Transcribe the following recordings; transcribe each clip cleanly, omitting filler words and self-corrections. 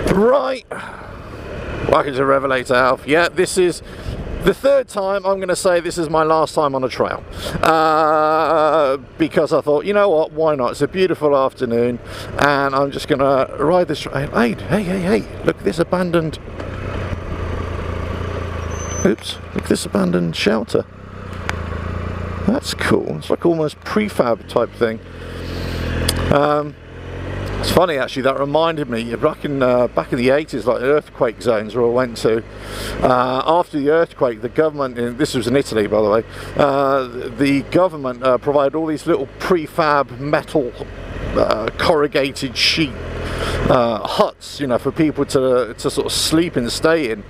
Right, welcome to RevelatorAlf. Yeah, this is the third time I'm going to say this is my last time on a trail, because I thought, you know what, why not? It's a beautiful afternoon and I'm just going to ride this trail. Hey, look at this abandoned, oops, look at this abandoned shelter. That's cool. It's like almost prefab type thing. It's funny actually, that reminded me back in the 80s, like earthquake zones where I went to. After the earthquake, the government, this was in Italy by the way, the government provided all these little prefab metal corrugated sheet huts, you know, for people to sort of sleep and stay in.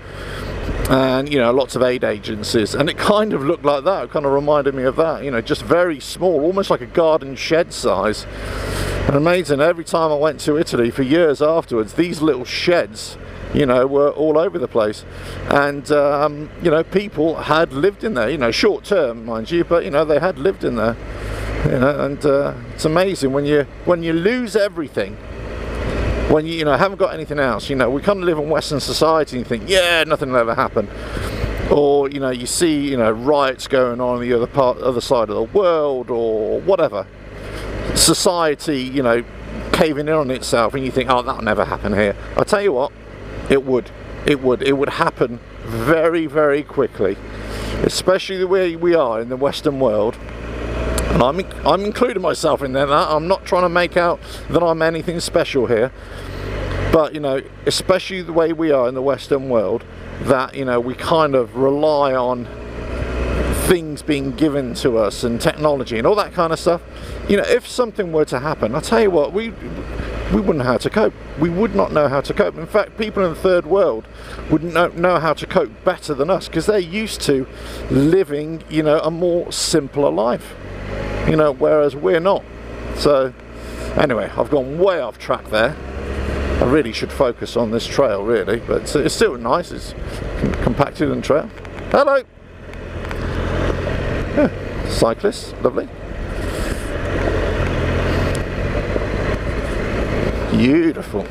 And, you know, lots of aid agencies, and it kind of looked like that. It kind of reminded me of that, you know, just very small, almost like a garden shed size. And amazing, every time I went to Italy for years afterwards, these little sheds, you know, were all over the place. And, you know, people had lived in there, you know, short term, mind you, but, you know, they had lived in there. You know, and it's amazing when you lose everything. When you know, haven't got anything else, you know, we kind of live in Western society and you think, yeah, nothing will ever happen. Or, you know, you see, you know, riots going on the other side of the world or whatever. Society, you know, caving in on itself, and you think, oh, that'll never happen here. I'll tell you what, it would happen very, very quickly, especially the way we are in the Western world. And I'm including myself in that. I'm not trying to make out that I'm anything special here, but, you know, especially the way we are in the Western world, that, you know, we kind of rely on things being given to us and technology and all that kind of stuff. You know, if something were to happen, I'll tell you what, we wouldn't know how to cope. We would not know how to cope. In fact, people in the third world wouldn't know how to cope better than us, because they're used to living, you know, a more simpler life. You know, whereas we're not. So anyway, I've gone way off track there. I really should focus on this trail really, but it's still nice. It's compacted and trail. Hello. Yeah, cyclists, lovely. Beautiful.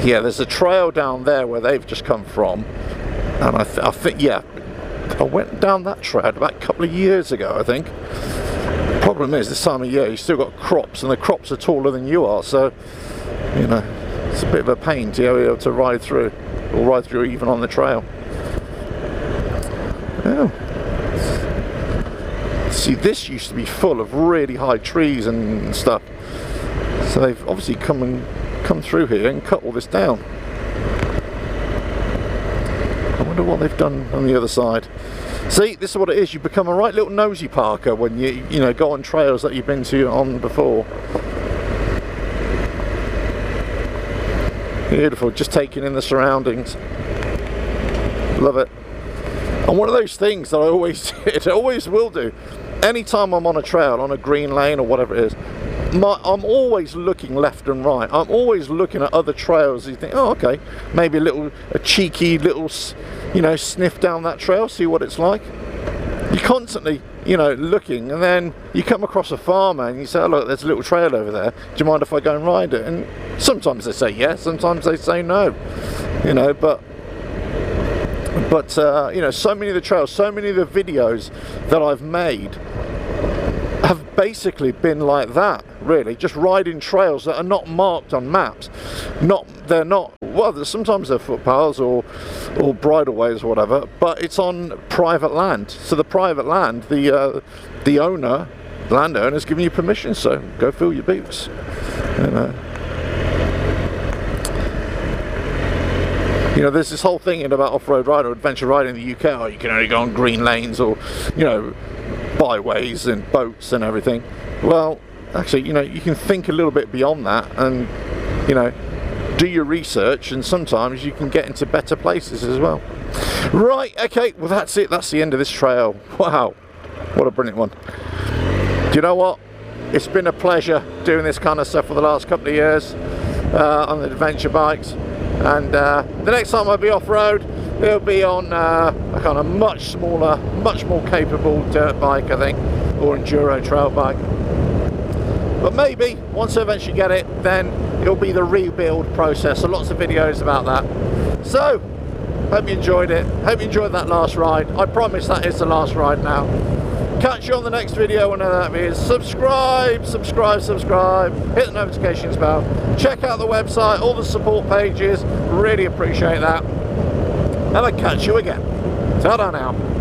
Yeah, there's a trail down there where they've just come from, and I think, yeah, I went down that trail about a couple of years ago, I think. Problem is, this time of year, you've still got crops, and the crops are taller than you are, so, you know, it's a bit of a pain to be able to ride through, or ride through even on the trail. Oh. See, this used to be full of really high trees and stuff, so they've obviously come through here and cut all this down. I wonder what they've done on the other side. See, this is what it is. You become a right little nosy parker when you know, go on trails that you've been to on before. Beautiful, just taking in the surroundings. Love it. And one of those things that I always did, always will do, anytime I'm on a trail, on a green lane or whatever it is, I'm always looking left and right. I'm always looking at other trails. You think, oh, okay, maybe a cheeky little, you know, sniff down that trail, see what it's like. You're constantly, you know, looking, and then you come across a farmer and you say, oh, look, there's a little trail over there. Do you mind if I go and ride it? And sometimes they say yes, sometimes they say no. You know, but you know, so many of the trails, so many of the videos that I've made have basically been like that, really, just riding trails that are not marked on maps. They're not, well, sometimes they're footpaths or bridleways or whatever, but it's on private land. So the private land, the landowner's giving you permission, so go fill your boots, you know. You know, there's this whole thing about off-road riding or adventure riding in the UK, oh, you can only go on green lanes or, you know, byways and boats and everything. Well, actually, you know, you can think a little bit beyond that and, you know, do your research, and sometimes you can get into better places as well. Right, okay, well that's it. That's the end of this trail. Wow, what a brilliant one. Do you know what? It's been a pleasure doing this kind of stuff for the last couple of years on the adventure bikes. And the next time I'll be off-road, it'll be on a kind of much smaller, much more capable dirt bike, I think, or enduro trail bike. But maybe once I eventually get it, then it'll be the rebuild process. So lots of videos about that. So hope you enjoyed it. Hope you enjoyed that last ride. I promise that is the last ride now. Catch you on the next video whenever that is. Subscribe, subscribe, subscribe. Hit the notifications bell. Check out the website, all the support pages. Really appreciate that. And I'll catch you again. Ta-da now.